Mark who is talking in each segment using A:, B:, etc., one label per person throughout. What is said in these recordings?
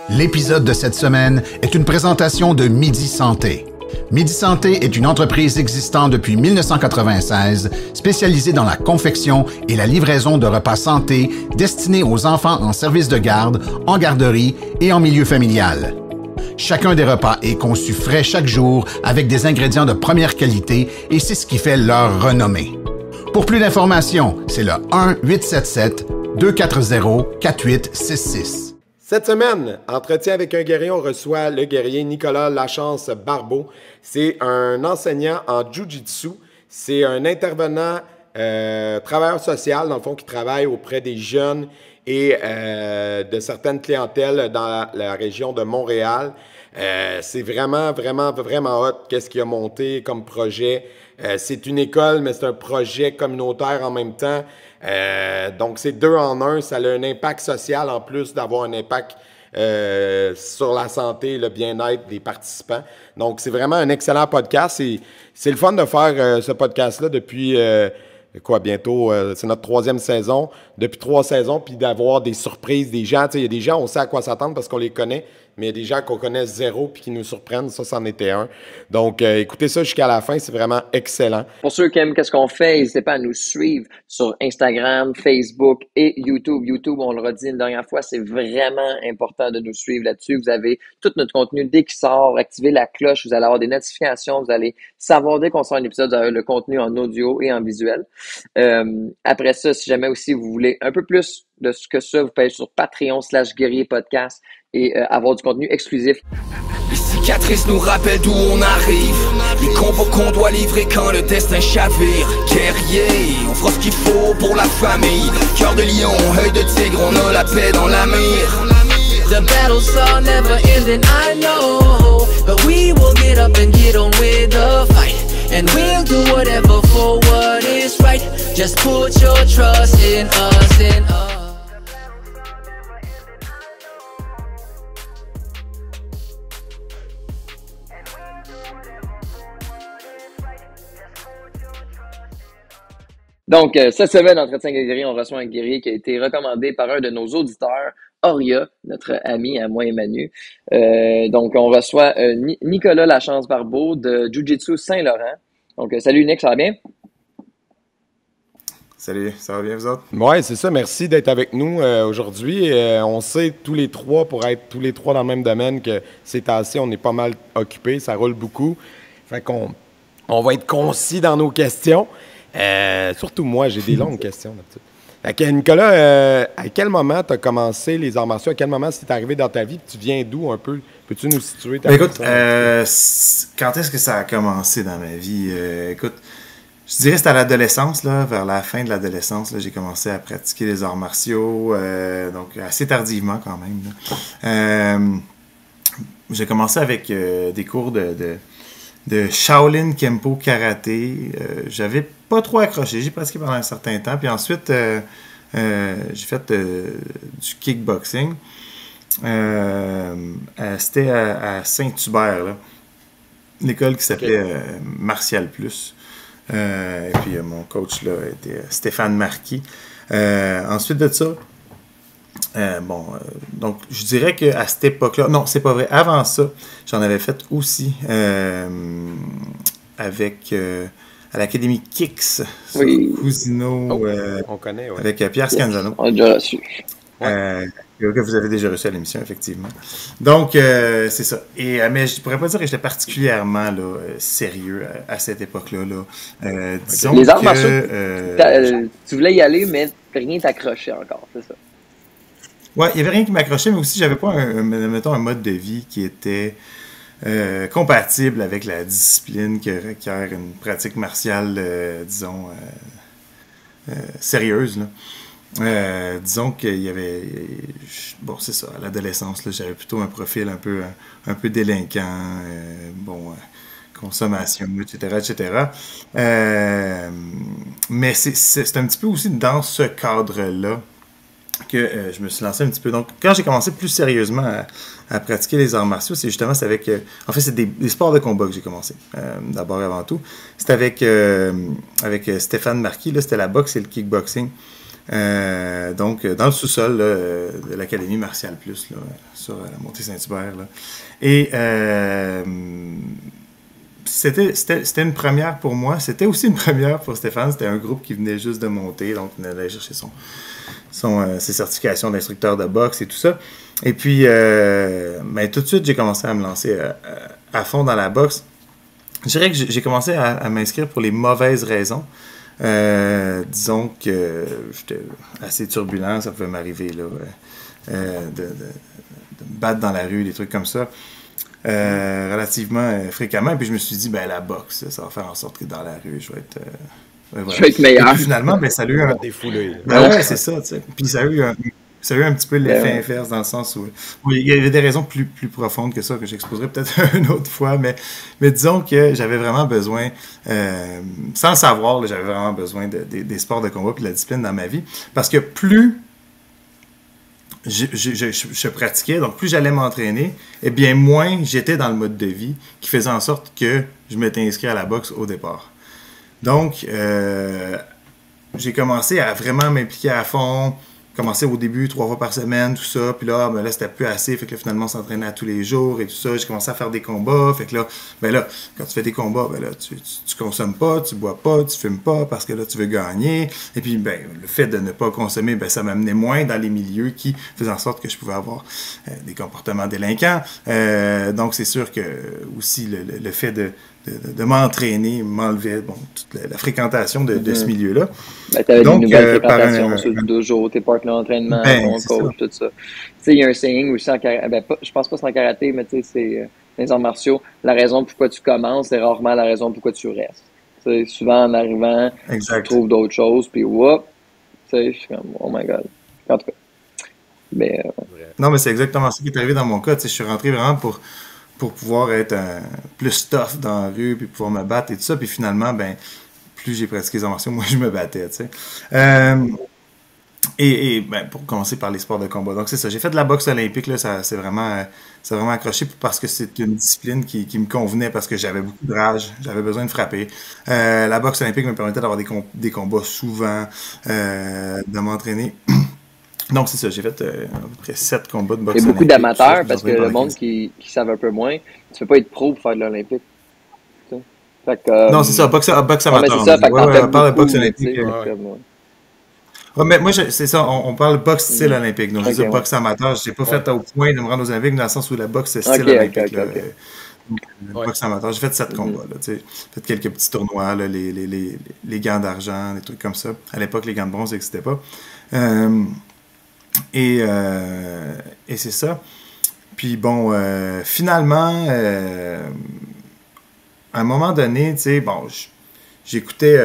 A: L'épisode de cette semaine est une présentation de Midi Santé. Midi Santé est une entreprise existante depuis 1996, spécialisée dans la confection et la livraison de repas santé destinés aux enfants en service de garde, en garderie et en milieu familial. Chacun des repas est conçu frais chaque jour avec des ingrédients de première qualité et c'est ce qui fait leur renommée. Pour plus d'informations, c'est le 1-877-240-4866.
B: Cette semaine, entretien avec un guerrier, on reçoit le guerrier Nicolas Lachance Barbeau. C'est un enseignant en Jiu-Jitsu. C'est un intervenant travailleur social, dans le fond, qui travaille auprès des jeunes et de certaines clientèles dans la région de Montréal. C'est vraiment hot qu'est-ce qu'il a monté comme projet. C'est une école, mais c'est un projet communautaire en même temps. Donc, c'est 2 en 1. Ça a un impact social en plus d'avoir un impact sur la santé et le bien-être des participants. Donc, c'est vraiment un excellent podcast. C'est le fun de faire ce podcast-là depuis, bientôt, c'est notre 3e saison. Depuis 3 saisons, puis d'avoir des surprises, des gens. Tu sais, il y a des gens, on sait à quoi s'attendre parce qu'on les connaît, mais il y a des gens qu'on connaît zéro puis qui nous surprennent. Ça, c'en était un. Donc, écoutez ça jusqu'à la fin. C'est vraiment excellent.
C: Pour ceux qui aiment qu'est-ce qu'on fait, n'hésitez pas à nous suivre sur Instagram, Facebook et YouTube. YouTube, on le redit une dernière fois, c'est vraiment important de nous suivre là-dessus. Vous avez tout notre contenu dès qu'il sort. Activez la cloche, vous allez avoir des notifications. Vous allez savoir dès qu'on sort un épisode, vous avez le contenu en audio et en visuel. Après ça, si jamais aussi vous voulez un peu plus de ce que ça, vous pouvez aller sur Patreon/Guerrier Podcast et avoir du contenu exclusif.
D: Les cicatrices nous rappellent d'où on arrive. Les combats qu'on doit livrer quand le destin chavire. Guerrier, on fera ce qu'il faut pour la famille. Cœur de lion, œil de tigre, on a la paix dans la mire.
E: The battles are never ending, I know. But we will get up and get on with the fight. And we'll do whatever for what is right. Just put your trust in us, in us.
C: Donc, cette semaine, Entretien avec guerrier, on reçoit un guerrier qui a été recommandé par un de nos auditeurs, Auria, notre ami à moi et Manu. Donc, on reçoit Nicolas Lachance Barbeau de Jiu-Jitsu Saint-Laurent. Donc, salut Nick, ça va bien?
F: Salut, ça va bien vous autres?
B: Oui, c'est ça. Merci d'être avec nous aujourd'hui. On sait tous les trois, pour être tous les trois dans le même domaine, que ces temps-ci, on est pas mal occupés. Ça roule beaucoup. Fait qu'on va être concis dans nos questions. Surtout moi, j'ai des longues questions là-dessus. Fait que Nicolas, à quel moment tu as commencé les arts martiaux? À quel moment c'est arrivé dans ta vie? Tu viens d'où un peu? Peux-tu nous situer ta vie?
F: Écoute, quand est-ce que ça a commencé dans ma vie? Écoute, je dirais que c'était à l'adolescence, là, vers la fin de l'adolescence, là, j'ai commencé à pratiquer les arts martiaux, donc assez tardivement quand même. Là. J'ai commencé avec des cours de Shaolin Kempo Karaté. J'avais pas trop accroché, j'ai pratiqué pendant un certain temps. Puis ensuite, j'ai fait du kickboxing. C'était à Saint-Hubert, là. Une école qui s'appelait Martial Plus. Et puis mon coach là était Stéphane Marquis. Ensuite de ça, donc je dirais qu'à cette époque-là, non, c'est pas vrai. Avant ça, j'en avais fait aussi avec à l'Académie Kicks sur Cousineau,
B: on connaît, ouais.
F: avec Pierre Scanzano.
C: On a déjà reçu.
F: Que vous avez déjà reçu à l'émission, effectivement. Donc, c'est ça. Mais je pourrais pas dire que j'étais particulièrement là, sérieux à cette époque-là. Là. Disons
C: les arts martiaux, tu voulais y aller, mais rien t'accrochait encore, c'est ça?
F: Ouais, il n'y avait rien qui m'accrochait, mais aussi, j'avais pas un mode de vie qui était compatible avec la discipline que requiert une pratique martiale, disons, sérieuse, là. Disons qu'il y avait... Bon, c'est ça, à l'adolescence, là, j'avais plutôt un profil un peu délinquant, consommation, etc. Mais c'est un petit peu aussi dans ce cadre-là que je me suis lancé un petit peu. Donc, quand j'ai commencé plus sérieusement à pratiquer les arts martiaux, c'est avec... en fait, c'est des sports de combat que j'ai commencé, d'abord avant tout. C'était avec Stéphane Marquis, là, c'était la boxe et le kickboxing. Donc, dans le sous-sol là, de l'Académie Martial Plus, là, sur la montée Saint-Hubert. Là. Et c'était une première pour moi. C'était aussi une première pour Stéphane. C'était un groupe qui venait juste de monter. Donc, il allait chercher ses certifications d'instructeur de boxe et tout ça. Et puis, ben, tout de suite, j'ai commencé à me lancer à fond dans la boxe. Je dirais que j'ai commencé à m'inscrire pour les mauvaises raisons. Disons que j'étais assez turbulent, ça pouvait m'arriver là, de me battre dans la rue, des trucs comme ça, relativement fréquemment. Et puis je me suis dit, ben la boxe, ça va faire en sorte que dans la rue, je vais être... voilà.
C: Je vais être meilleur.
F: Et puis finalement, ben, ça a eu un... Ben ouais, c'est ça, tu sais. Puis ça a eu un petit peu l'effet inverse dans le sens où il y avait des raisons plus profondes que ça que j'exposerai peut-être une autre fois, mais disons que j'avais vraiment besoin, sans le savoir, là, j'avais vraiment besoin des sports de combat et de la discipline dans ma vie, parce que plus je pratiquais, donc plus j'allais m'entraîner, et bien moins j'étais dans le mode de vie qui faisait en sorte que je m'étais inscrit à la boxe au départ. Donc, j'ai commencé à vraiment m'impliquer à fond, commencé au début 3 fois par semaine, tout ça, puis là, ben là c'était plus assez, fait que là, finalement, on s'entraînait à tous les jours et tout ça, j'ai commencé à faire des combats, fait que là, ben là, quand tu fais des combats, ben là, tu consommes pas, tu bois pas, tu fumes pas, parce que là, tu veux gagner, et puis, ben, le fait de ne pas consommer, ben, ça m'amenait moins dans les milieux qui faisaient en sorte que je pouvais avoir des comportements délinquants, donc c'est sûr que, aussi, le fait de m'entraîner, m'enlever toute la fréquentation de ce milieu-là.
C: Ben, tu avais des nouvelles fréquentations sur le dojo, tes partenaires d'entraînement, ton coach, tout ça. Tu sais, il y a un saying aussi en karaté, ben, je pense pas que c'est en karaté, mais tu sais, c'est les arts martiaux. La raison pourquoi tu commences, c'est rarement la raison pourquoi tu restes. Tu sais, souvent en arrivant, tu trouves d'autres choses, puis whoop, tu sais, je suis comme, oh my god. En tout cas. Mais,
F: non, mais c'est exactement ce qui est arrivé dans mon cas. Tu sais, je suis rentré vraiment pour pouvoir être plus tough dans la rue, puis pouvoir me battre et tout ça. Puis finalement, ben, plus j'ai pratiqué les arts martiaux, moi je me battais, tu sais. Et ben, pour commencer par les sports de combat. Donc c'est ça, j'ai fait de la boxe olympique, là, c'est vraiment accroché parce que c'est une discipline qui me convenait, parce que j'avais beaucoup de rage, j'avais besoin de frapper. La boxe olympique me permettait d'avoir des combats souvent, de m'entraîner. Donc, c'est ça, j'ai fait à peu près 7 combats de boxe olympique.
C: Il y a beaucoup d'amateurs, parce que le monde qui savent un peu moins, tu ne peux pas être pro pour faire de l'olympique.
F: Non, c'est ça, boxe amateur.
C: Ouais, c'est ça,
F: on parle de boxe olympique. Ouais, mais moi, c'est ça, on parle boxe style olympique. Donc, je dis boxe amateur, je n'ai pas fait au point de me rendre aux Olympiques, dans le sens où la boxe, c'est style olympique. Boxe amateur, j'ai fait 7 combats. J'ai fait quelques petits tournois, là, les gants d'argent, des trucs comme ça. À l'époque, les gants de bronze n'existaient pas. Et c'est ça. Puis bon, finalement, à un moment donné, tu sais, bon, j'écoutais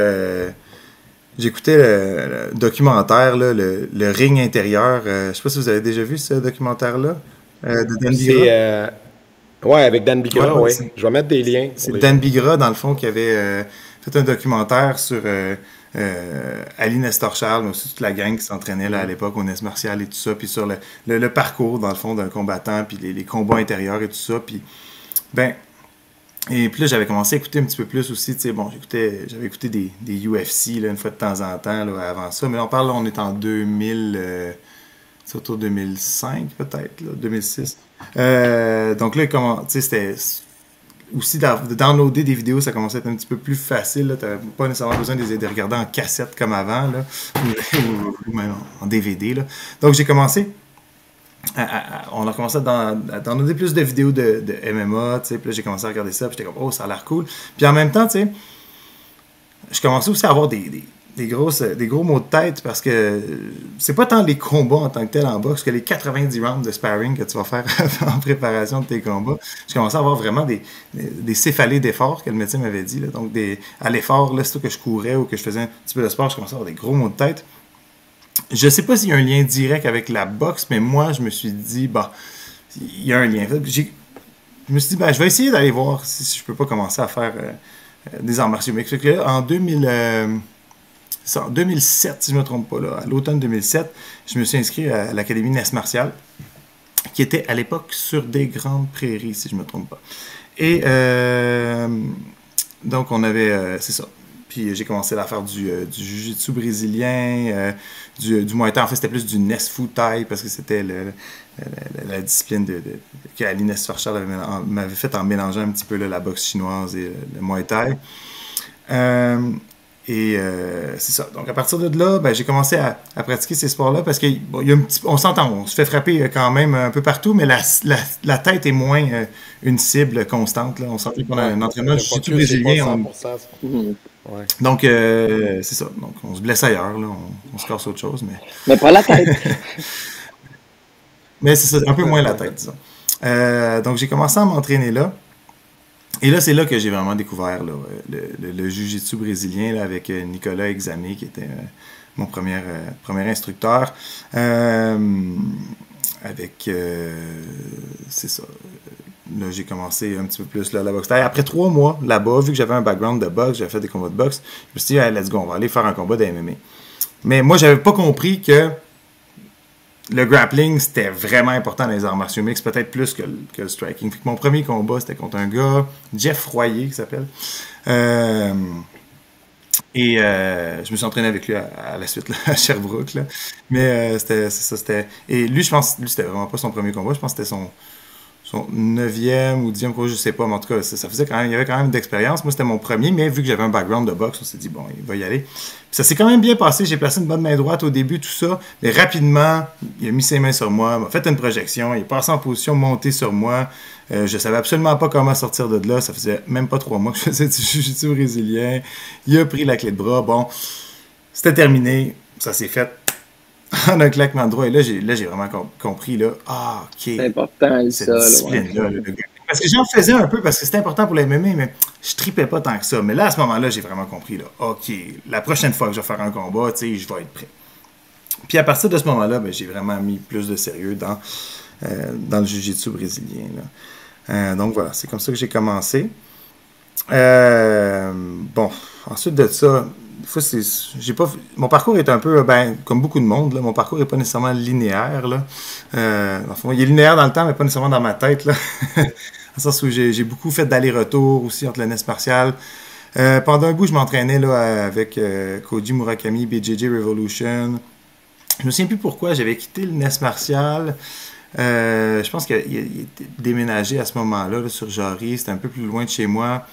F: le documentaire, là, le ring intérieur. Je sais pas si vous avez déjà vu ce documentaire-là, de Dan Bigra.
B: Ouais, avec Dan Bigra, oui. Je vais mettre des liens.
F: C'est Dan Bigra, dans le fond, qui avait fait un documentaire sur Ali Nestor-Charles, mais aussi toute la gang qui s'entraînait là, à l'époque au NES Martial et tout ça, puis sur le parcours, dans le fond, d'un combattant, puis les combats intérieurs et tout ça, puis ben, et puis là, j'avais commencé à écouter un petit peu plus aussi, tu sais, bon, j'avais écouté des UFC, là, une fois de temps en temps, là, avant ça, mais là, on est en 2000, c'est autour de 2005, peut-être, là, 2006. Donc là, tu sais, c'était... Aussi, de downloader des vidéos, ça commençait à être un petit peu plus facile. Tu n'avais pas nécessairement besoin de les regarder en cassette comme avant, là, ou même en DVD. Là. Donc, j'ai commencé on a commencé à downloader plus de vidéos de MMA. Puis là, j'ai commencé à regarder ça. Puis j'étais comme, oh, ça a l'air cool. Puis en même temps, tu sais, je commençais aussi à avoir des gros maux de tête, parce que c'est pas tant les combats en tant que tel en boxe que les 90 rounds de sparring que tu vas faire en préparation de tes combats. Je commençais à avoir vraiment des céphalées d'effort que le médecin m'avait dit. Là. Donc, à l'effort, là, c'est que je courais ou que je faisais un petit peu de sport, je commençais à avoir des gros maux de tête. Je sais pas s'il y a un lien direct avec la boxe, mais moi, je me suis dit, bah, il y a un lien. Je me suis dit, ben, je vais essayer d'aller voir si je peux pas commencer à faire des arts martiaux. Mais là, en 2007, si je ne me trompe pas, là, à l'automne 2007, je me suis inscrit à l'Académie NES Martial, qui était à l'époque sur des grandes prairies, si je ne me trompe pas. Et donc, on avait, c'est ça, Puis j'ai commencé à faire du jiu-jitsu brésilien, du Muay Thai. En fait, c'était plus du Nesfu Thai parce que c'était la discipline qu'Aline Sfarchal m'avait fait en mélangeant un petit peu là, la boxe chinoise et le Muay Thai. C'est ça. Donc, à partir de là, ben, j'ai commencé à pratiquer ces sports-là parce qu'on s'entend, on se fait frapper quand même un peu partout, mais la tête est moins une cible constante. Là. On sentait qu'on a un entraînement de jiu-jitsu brésilien.
B: Ouais.
F: Donc, c'est ça. Donc, on se blesse ailleurs. Là. On se casse autre chose.
C: Mais pas la tête.
F: Mais c'est ça, un peu moins la tête, disons. Donc, j'ai commencé à m'entraîner là. Et là, c'est là que j'ai vraiment découvert là, le jiu-jitsu brésilien là, avec Nicolas Examé, qui était mon premier instructeur. C'est ça. Là, j'ai commencé un petit peu plus là, la boxe thaï. Après 3 mois là-bas, vu que j'avais un background de boxe, j'avais fait des combats de boxe, je me suis dit, hey, let's go, on va aller faire un combat de MMA. Mais moi, j'avais pas compris que le grappling, c'était vraiment important dans les arts martiaux mixtes, peut-être plus que le striking. Fait que mon premier combat, c'était contre un gars, Jeff Royer, qui s'appelle. Je me suis entraîné avec lui à la suite, là, à Sherbrooke. Là. Mais c'était... Et lui, je pense, c'était vraiment pas son premier combat. Je pense que c'était son 9e ou 10e combat, je sais pas. Mais en tout cas, ça faisait quand même... Il y avait quand même d'expérience. Moi, c'était mon premier, mais vu que j'avais un background de boxe, on s'est dit, bon, il va y aller. Puis ça s'est quand même bien passé. J'ai placé une bonne main droite au début, tout ça. Mais rapidement, il a mis ses mains sur moi, m'a fait une projection. Il est passé en position, monté sur moi. Je savais absolument pas comment sortir de là. Ça faisait même pas 3 mois que je faisais du jiu-jitsu brésilien. Il a pris la clé de bras. Bon, c'était terminé. Ça s'est fait en un claquement de doigts. Et là, j'ai vraiment compris, là, OK.
C: C'est important,
F: cette discipline-là. Parce que j'en faisais un peu parce que c'était important pour les MMA, mais je tripais pas tant que ça. Mais là, à ce moment-là, j'ai vraiment compris, là, OK, la prochaine fois que je vais faire un combat, tu sais, je vais être prêt. Puis à partir de ce moment-là, ben, j'ai vraiment mis plus de sérieux dans le jiu-jitsu brésilien, là. Donc voilà, c'est comme ça que j'ai commencé. Bon, ensuite de ça, mon parcours est un peu, comme beaucoup de monde, là, mon parcours n'est pas nécessairement linéaire. Là. Enfin, il est linéaire dans le temps, mais pas nécessairement dans ma tête. Là. Dans le sens où j'ai beaucoup fait d'aller-retour aussi entre le NES martial. Pendant un bout, je m'entraînais là, avec Koji Murakami, BJJ Revolution. Je me souviens plus pourquoi j'avais quitté le NES martial. Je pense qu'il était déménagé à ce moment-là là, sur Jarry. C'était un peu plus loin de chez moi.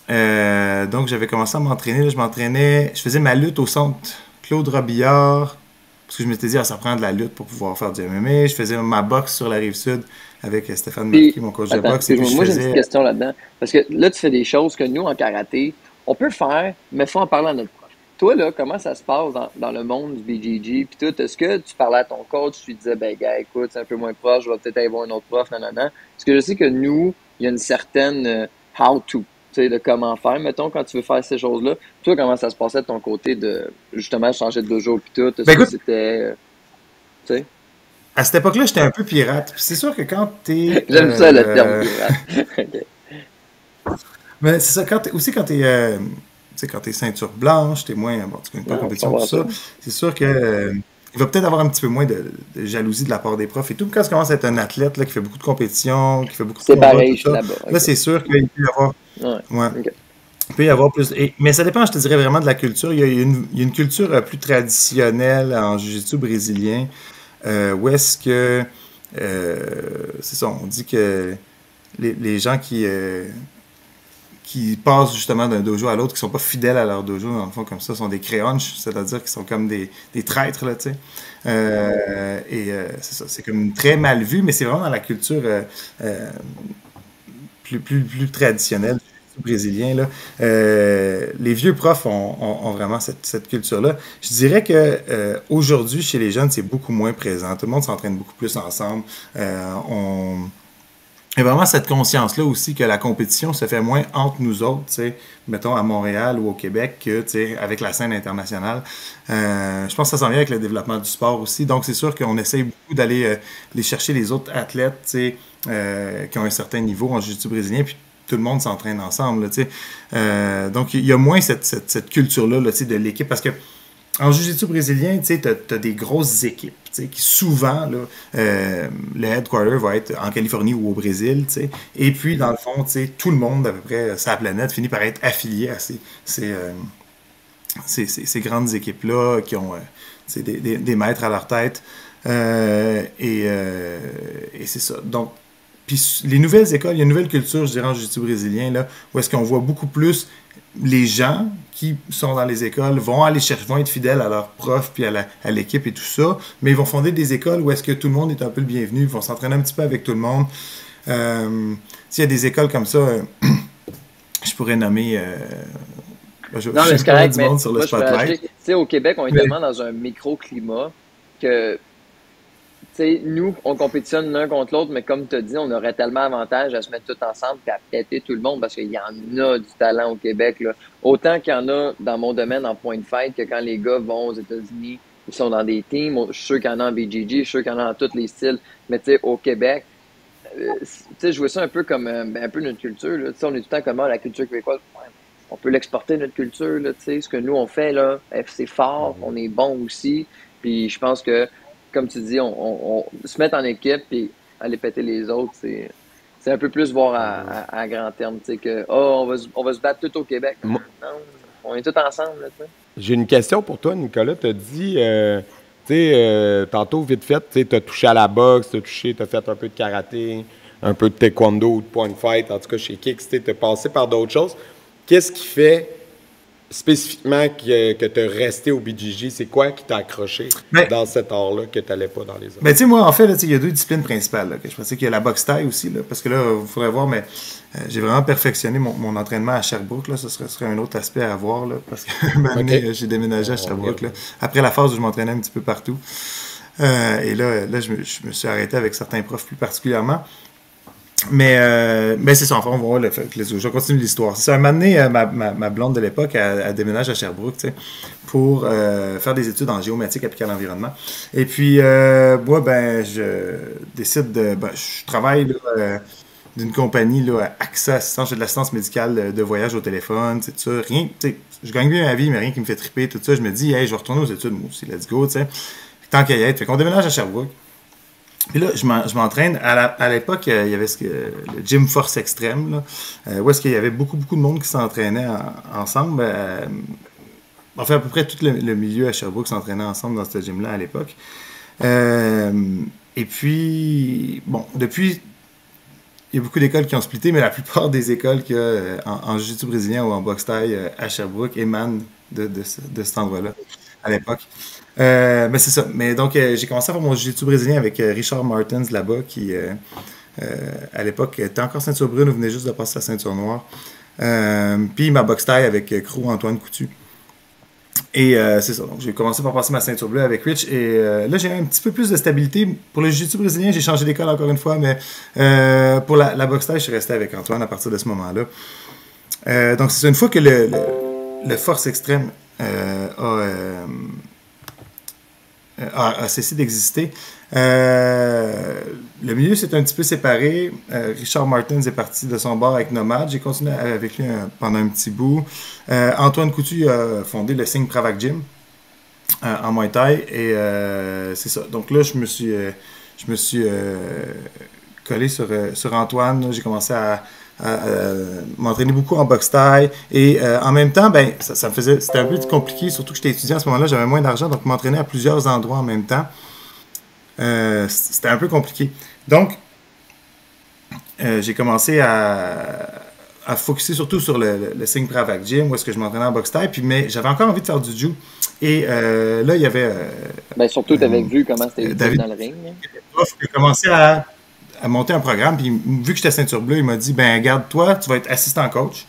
F: Donc, j'avais commencé à m'entraîner. Là, je faisais ma lutte au centre Claude Robillard. Parce que je m'étais dit, ça prend de la lutte pour pouvoir faire du MMA. Je faisais ma boxe sur la Rive-Sud avec Stéphane Marquis, mon coach de boxe.
C: Moi, j'ai une petite question là-dedans. Parce que là, tu fais des choses que nous, en karaté, on peut faire, mais il faut en parler à notre prof. Toi, là, comment ça se passe dans le monde du BJJ? Puis tout, est-ce que tu parlais à ton coach, tu lui disais, gars, écoute, c'est un peu moins proche, je vais peut-être aller voir un autre prof, nanana. Parce que je sais que nous, il y a une certaine how-to. Tu sais, de comment faire, mettons, quand tu veux faire ces choses-là. Toi, comment ça se passait de ton côté de, justement, changer de dojo puis tout? Est-ce que c'était... tu sais?
F: À cette époque-là, j'étais un peu pirate. Puis c'est sûr que quand t'es...
C: J'aime ça, le terme pirate. Okay.
F: Mais c'est ça, quand t'es ceinture blanche, t'es moins... Bon, tu connais pas la compétition, tout ça. C'est sûr que... il va peut-être avoir un petit peu moins de jalousie de la part des profs et tout. Quand tu commences à être un athlète là, qui fait beaucoup de compétitions, qui fait beaucoup de
C: combats, pareil, tout ça, là-bas.
F: Là, c'est sûr qu'il peut y avoir...
C: Okay.
F: Il peut y avoir plus... mais ça dépend, je te dirais, vraiment de la culture. Il y a une culture plus traditionnelle en jiu-jitsu brésilien où est-ce que... c'est ça, on dit que les gens qui passent justement d'un dojo à l'autre, qui sont pas fidèles à leur dojo, dans le fond, comme ça, sont des créonches, c'est-à-dire qu'ils sont comme des traîtres, là, tu sais. C'est ça, c'est comme très mal vu, mais c'est vraiment dans la culture plus traditionnelle du brésilien, là. Les vieux profs ont vraiment cette culture-là. Je dirais que aujourd'hui, chez les jeunes, c'est beaucoup moins présent. Tout le monde s'entraîne beaucoup plus ensemble. Il y a vraiment cette conscience-là aussi que la compétition se fait moins entre nous autres, tu sais, mettons à Montréal ou au Québec, que tu sais, avec la scène internationale. Je pense que ça s'en vient avec le développement du sport aussi. Donc, c'est sûr qu'on essaye beaucoup d'aller les chercher les autres athlètes, tu sais, qui ont un certain niveau en jiu-jitsu brésilien, puis tout le monde s'entraîne ensemble, là, tu sais. Donc, il y a moins cette culture-là, là, tu sais, de l'équipe, parce que en jiu-jitsu brésilien, tu sais, t'as des grosses équipes. sais, qui souvent, là, le headquarter va être en Californie ou au Brésil, tu sais. Et puis, dans le fond, tu sais, tout le monde, à peu près, sur la planète, finit par être affilié à ces grandes équipes-là qui ont des maîtres à leur tête. Et c'est ça. Donc, puis les nouvelles écoles, il y a une nouvelle culture, je dirais, en jiu-jitsu brésilien, là, où est-ce qu'on voit beaucoup plus les gens qui sont dans les écoles vont aller chercher, vont être fidèles à leurs profs puis à l'équipe et tout ça, mais ils vont fonder des écoles où est-ce que tout le monde est un peu le bienvenu, ils vont s'entraîner un petit peu avec tout le monde. S'il y a des écoles comme ça, je pourrais nommer...
C: non, mais c'est correct, mais
F: sur le
C: moi, je peux
F: spotlight.
C: Tu sais, au Québec, on est tellement dans un microclimat que, tu sais, nous, on compétitionne l'un contre l'autre, mais comme tu as dit, on aurait tellement avantage à se mettre tous ensemble et à péter tout le monde parce qu'il y en a du talent au Québec, là. Autant qu'il y en a dans mon domaine en point de fight que quand les gars vont aux États-Unis, ils sont dans des teams. Je suis sûr qu'il y en a en BJJ, je suis sûr qu'il y en a dans tous les styles. Mais tu sais, au Québec, tu sais, je vois ça un peu comme un peu notre culture, là. Tu sais, on est tout le temps comme la culture québécoise. Ouais, on peut l'exporter, notre culture, là, tu sais. Ce que nous, on fait, là, c'est fort, on est bon aussi. Puis je pense que, comme tu dis, on se mettre en équipe et aller péter les autres, c'est un peu plus voir à grand terme, tu sais, que on va se battre tout au Québec. Non, on est tous ensemble, là, tu sais.
B: J'ai une question pour toi, Nicolas. Tu as dit, tu sais, tantôt, vite fait, tu as touché à la boxe, tu as fait un peu de karaté, un peu de taekwondo ou de point fight, en tout cas chez Kicks, tu as passé par d'autres choses. Qu'est-ce qui fait spécifiquement que tu es resté au BJJ? C'est quoi qui t'a accroché dans cet art-là que tu n'allais pas dans les autres?
F: Ben, tu sais, moi, en fait, il y a deux disciplines principales. Là, que je pensais qu'il y a la boxe thaï aussi, là, parce que là, vous faudrez voir, mais j'ai vraiment perfectionné mon entraînement à Sherbrooke. Là, ce serait un autre aspect à voir, là, parce que j'ai déménagé à Sherbrooke. Là, après la phase où je m'entraînais un petit peu partout. Et là je me suis arrêté avec certains profs plus particulièrement. Mais c'est ça, enfin, on va voir je continue l'histoire. C'est ça, un moment donné, ma blonde de l'époque, elle déménage à Sherbrooke, tu sais, pour faire des études en géomatique appliquée à l'environnement. Et puis, moi, je décide je travaille là, d'une compagnie, là, AXA, assistance de l'assistance médicale de voyage au téléphone, tout ça. Rien, tu sais, je gagne bien ma vie, mais rien qui me fait triper, tout ça. Je me dis, hey, je vais retourner aux études, moi aussi, let's go, tu sais. Tant qu'à y être. Fait qu'on déménage à Sherbrooke. Puis là, je m'entraîne. À l'époque, il y avait le gym Force Extrême, là, où est-ce qu'il y avait beaucoup de monde qui s'entraînait ensemble. Enfin, à peu près tout le milieu à Sherbrooke s'entraînait ensemble dans ce gym-là à l'époque. Et puis, bon, depuis, il y a beaucoup d'écoles qui ont splitté, mais la plupart des écoles qu'il y a en jiu-jitsu brésilien ou en boxe thaï à Sherbrooke émanent de cet endroit-là à l'époque. Mais c'est ça. Mais donc, j'ai commencé à faire mon jiu-jitsu brésilien avec Richard Martins là-bas, qui, à l'époque, était encore ceinture brune ou venait juste de passer sa ceinture noire. Puis ma boxe thaï avec Crew Antoine Coutu. Et c'est ça. Donc, j'ai commencé par passer ma ceinture bleue avec Rich. Et là, j'ai un petit peu plus de stabilité. Pour le jiu-jitsu brésilien, j'ai changé d'école encore une fois. Mais pour la boxe thaï, je suis resté avec Antoine à partir de ce moment-là. Donc, c'est ça. Une fois que le Force Extrême a cessé d'exister. Le milieu s'est un petit peu séparé. Richard Martins est parti de son bar avec Nomad. J'ai continué avec lui pendant un petit bout. Antoine Coutu a fondé le Singh Pravak Gym en Muay Thai. Et c'est ça. Donc là, je me suis collé sur Antoine. J'ai commencé à m'entraîner beaucoup en boxe thaï et en même temps, ça me faisait, c'était un peu compliqué, surtout que j'étais étudiant à ce moment-là, j'avais moins d'argent, donc m'entraîner à plusieurs endroits en même temps, c'était un peu compliqué. Donc, j'ai commencé à focusser surtout sur le Singh Pravak Gym, où est-ce que je m'entraînais en boxe thaï, mais j'avais encore envie de faire du jiu. Et là, il y avait...
C: surtout, tu avais vu comment c'était
F: David,
C: dans le ring.
F: J'ai commencé à monter un programme, puis vu que j'étais ceinture bleue, il m'a dit, garde toi, tu vas être assistant coach,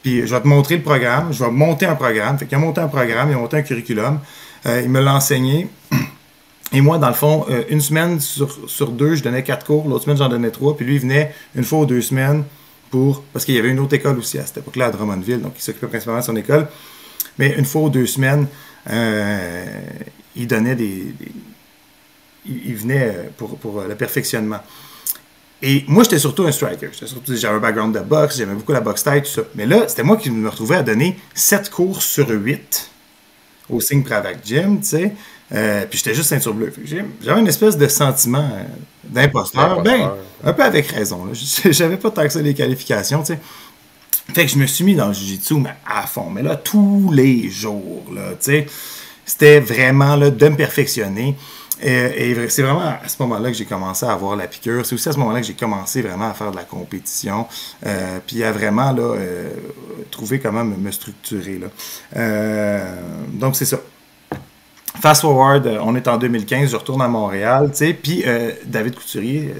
F: puis je vais te montrer le programme, je vais monter un programme. Fait qu'il a monté un programme, il a monté un curriculum, il me l'a enseigné, et moi, dans le fond, une semaine sur deux, je donnais 4 cours, l'autre semaine, j'en donnais 3, puis lui, il venait une fois ou 2 semaines parce qu'il y avait une autre école aussi à cette époque-là, à Drummondville, donc il s'occupait principalement de son école, mais une fois ou 2 semaines, il donnait il venait pour le perfectionnement. Et moi, j'étais surtout un striker. J'avais un background de boxe, j'aimais beaucoup la boxe thaï, tout ça. Mais là, c'était moi qui me retrouvais à donner 7 cours sur 8 au Singh Pravak Gym, tu sais. Puis j'étais juste ceinture bleue. J'avais une espèce de sentiment d'imposteur. Ben, un peu avec raison. J'avais pas tant que ça les qualifications, tu sais. Fait que je me suis mis dans le jiu-jitsu, mais à fond. Mais là, tous les jours, là, tu sais, c'était vraiment là, de me perfectionner. Et c'est vraiment à ce moment-là que j'ai commencé à avoir la piqûre. C'est aussi à ce moment-là que j'ai commencé vraiment à faire de la compétition. Puis à vraiment là, trouver comment me structurer. Là. Donc c'est ça. Fast forward, on est en 2015, je retourne à Montréal, tu sais, puis David Couturier,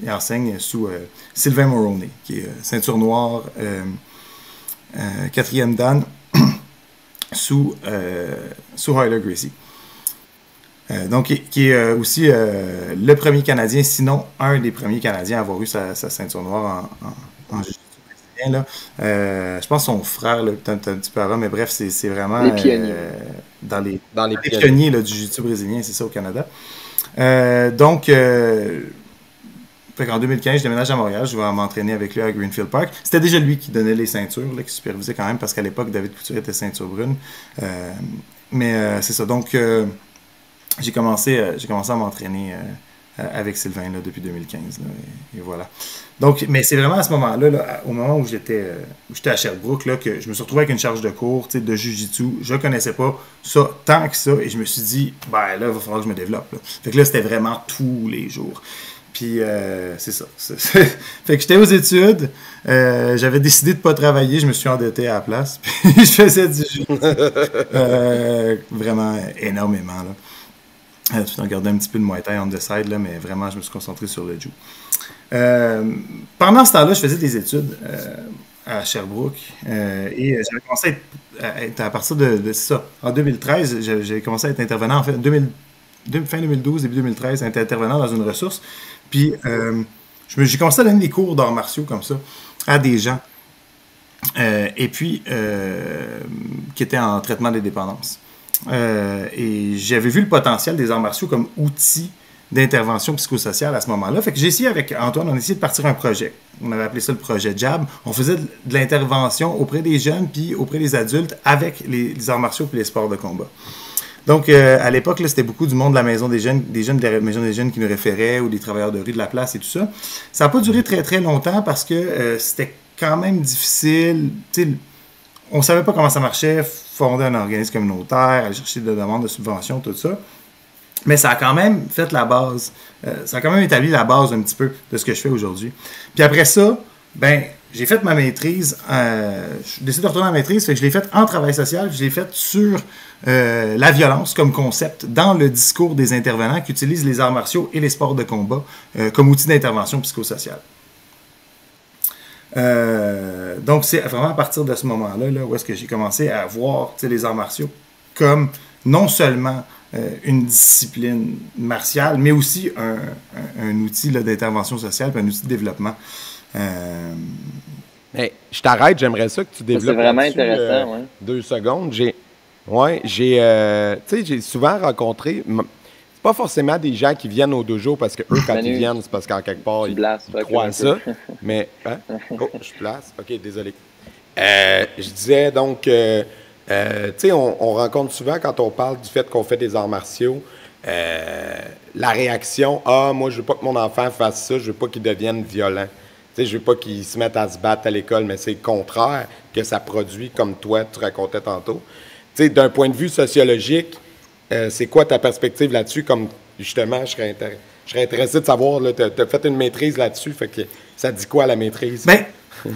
F: il enseigne sous Sylvain Mulroney, qui est ceinture noire, 4e dan, sous Royler Gracie. Donc, qui est aussi le premier Canadien, sinon un des premiers Canadiens à avoir eu sa ceinture noire en jiu-jitsu brésilien. Je pense son frère, là, peut-être un petit peu avant, mais bref, c'est vraiment
C: les pionniers.
F: dans les pionniers là, du jiu-jitsu brésilien, c'est ça, au Canada. Donc, en 2015, je déménage à Montréal, je vais m'entraîner avec lui à Greenfield Park. C'était déjà lui qui donnait les ceintures, là, qui supervisait quand même, parce qu'à l'époque, David Couturier était ceinture brune. Mais c'est ça, donc... J'ai commencé à m'entraîner avec Sylvain là, depuis 2015. Là, et voilà. Donc, mais c'est vraiment à ce moment-là, là, au moment où j'étais à Sherbrooke, là, que je me suis retrouvé avec une charge de cours de Jiu-Jitsu. Je ne connaissais pas ça tant que ça. Et je me suis dit, ben là, il va falloir que je me développe. Là. Fait que là, c'était vraiment tous les jours. Puis, c'est ça. Fait que j'étais aux études. J'avais décidé de ne pas travailler. Je me suis endetté à la place. Puis, je faisais du Jiu-Jitsu. Vraiment énormément, là. Tout en gardant un petit peu de Muay Thai on the side, là, mais vraiment, je me suis concentré sur le Jiu. Pendant ce temps-là, je faisais des études à Sherbrooke et j'avais commencé à être à partir de ça. En 2013, j'ai commencé à être intervenant, en fait, fin 2012, début 2013, à être intervenant dans une ressource. Puis, j'ai commencé à donner des cours d'arts martiaux comme ça à des gens. Et puis, qui étaient en traitement des dépendances. Et j'avais vu le potentiel des arts martiaux comme outil d'intervention psychosociale à ce moment-là. Fait que j'ai essayé avec Antoine, on a essayé de partir un projet. On avait appelé ça le projet JAB. On faisait de l'intervention auprès des jeunes puis auprès des adultes avec les arts martiaux puis les sports de combat. Donc, à l'époque, là, c'était beaucoup du monde de la maison des jeunes de la maison des jeunes qui nous référaient ou des travailleurs de rue de la place et tout ça. Ça n'a pas duré très, très longtemps parce que c'était quand même difficile. On ne savait pas comment ça marchait, fonder un organisme communautaire, aller chercher des demandes de subventions, tout ça. Mais ça a quand même fait la base. Ça a quand même établi la base un petit peu de ce que je fais aujourd'hui. Puis après ça, ben, j'ai fait ma maîtrise. Je décide de retourner à la maîtrise, fait que je l'ai faite en travail social. Je l'ai faite sur la violence comme concept dans le discours des intervenants qui utilisent les arts martiaux et les sports de combat comme outil d'intervention psychosociale. Donc, c'est vraiment à partir de ce moment-là là, où est-ce que j'ai commencé à voir les arts martiaux comme non seulement une discipline martiale, mais aussi un outil là, d'intervention sociale et un outil de développement.
B: Mais je t'arrête, j'aimerais ça que tu développes.
C: C'est vraiment intéressant, ouais.
B: 2 secondes. J'ai souvent rencontré... C'est pas forcément des gens qui viennent au dojo parce que eux, quand ils viennent, c'est parce qu'en quelque part, ils croient à ça. Mais, hein? Oh, je place. OK, désolé. Je disais donc, tu sais, on rencontre souvent quand on parle du fait qu'on fait des arts martiaux, la réaction, moi, je veux pas que mon enfant fasse ça, je veux pas qu'il devienne violent. Tu sais, je veux pas qu'il se mette à se battre à l'école, mais c'est le contraire que ça produit, comme toi, tu racontais tantôt. Tu sais, d'un point de vue sociologique, c'est quoi ta perspective là-dessus? Comme, justement, je serais intéressé de savoir, tu as fait une maîtrise là-dessus, fait que ça dit quoi, la maîtrise?
F: Bien,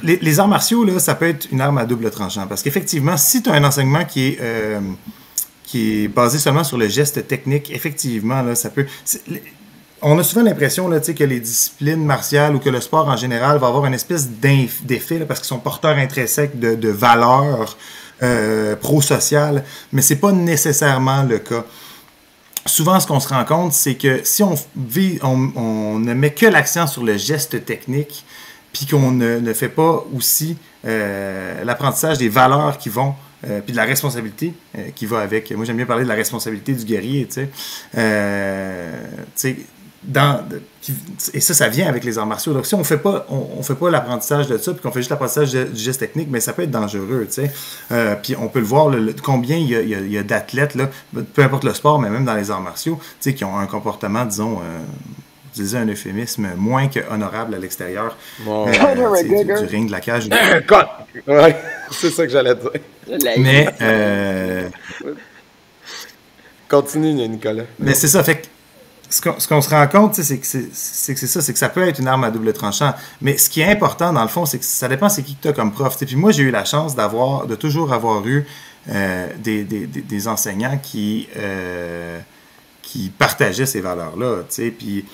F: les arts martiaux, là, ça peut être une arme à double tranchant. Parce qu'effectivement, si tu as un enseignement qui est basé seulement sur le geste technique, effectivement, là, ça peut... On a souvent l'impression là, que les disciplines martiales ou que le sport en général va avoir une espèce d'effet là, parce qu'ils sont porteurs intrinsèques de valeurs pro-sociales, mais c'est pas nécessairement le cas. Souvent, ce qu'on se rend compte, c'est que si on ne met que l'accent sur le geste technique, puis qu'on ne fait pas aussi l'apprentissage des valeurs qui vont, puis de la responsabilité qui va avec. Moi, j'aime bien parler de la responsabilité du guerrier, tu sais. et ça vient avec les arts martiaux. Donc, si on fait pas l'apprentissage de ça, puis qu'on fait juste l'apprentissage du geste technique, mais ça peut être dangereux, tu sais. Puis on peut le voir, combien il y a d'athlètes, là, peu importe le sport, mais même dans les arts martiaux, tu sais, qui ont un comportement, disons, utiliser un euphémisme, moins que honorable à l'extérieur du ring, de la cage.
B: Ouais, c'est ça que j'allais dire.
F: Mais...
B: Continue, Nicolas.
F: Mais c'est ça, fait que ce qu'on se rend compte, c'est que ça peut être une arme à double tranchant. Mais ce qui est important, dans le fond, c'est que ça dépend c'est qui que tu as comme prof. Puis moi, j'ai eu la chance de toujours avoir eu des enseignants qui partageaient ces valeurs-là, puis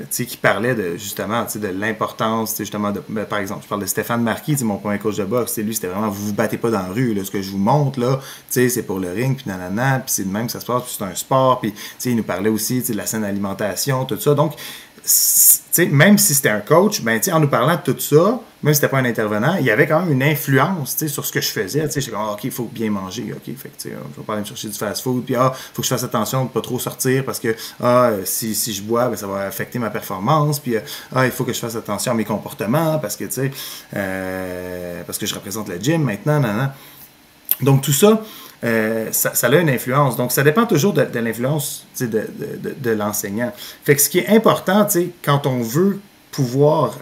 F: qui parlaient justement de l'importance, justement, par exemple, je parle de Stéphane Marquis, mon premier coach de boxe, lui, c'était vraiment, vous vous battez pas dans la rue, là, ce que je vous montre, là, c'est pour le ring, puis nanana, puis c'est de même que ça se passe, puis c'est un sport, puis il nous parlait aussi de la saine alimentation, tout ça, donc, même si c'était un coach, en nous parlant de tout ça, même si c'était pas un intervenant, il y avait quand même une influence sur ce que je faisais. J'étais comme, OK, il faut bien manger. OK, fait que, je vais pas aller me chercher du fast-food. Puis, faut que je fasse attention de ne pas trop sortir parce que si je bois, ça va affecter ma performance. Puis, il faut que je fasse attention à mes comportements parce que, parce que je représente le gym maintenant. Donc, tout ça, ça a une influence. Donc, ça dépend toujours de l'influence de l'enseignant. Fait que ce qui est important, quand on veut pouvoir,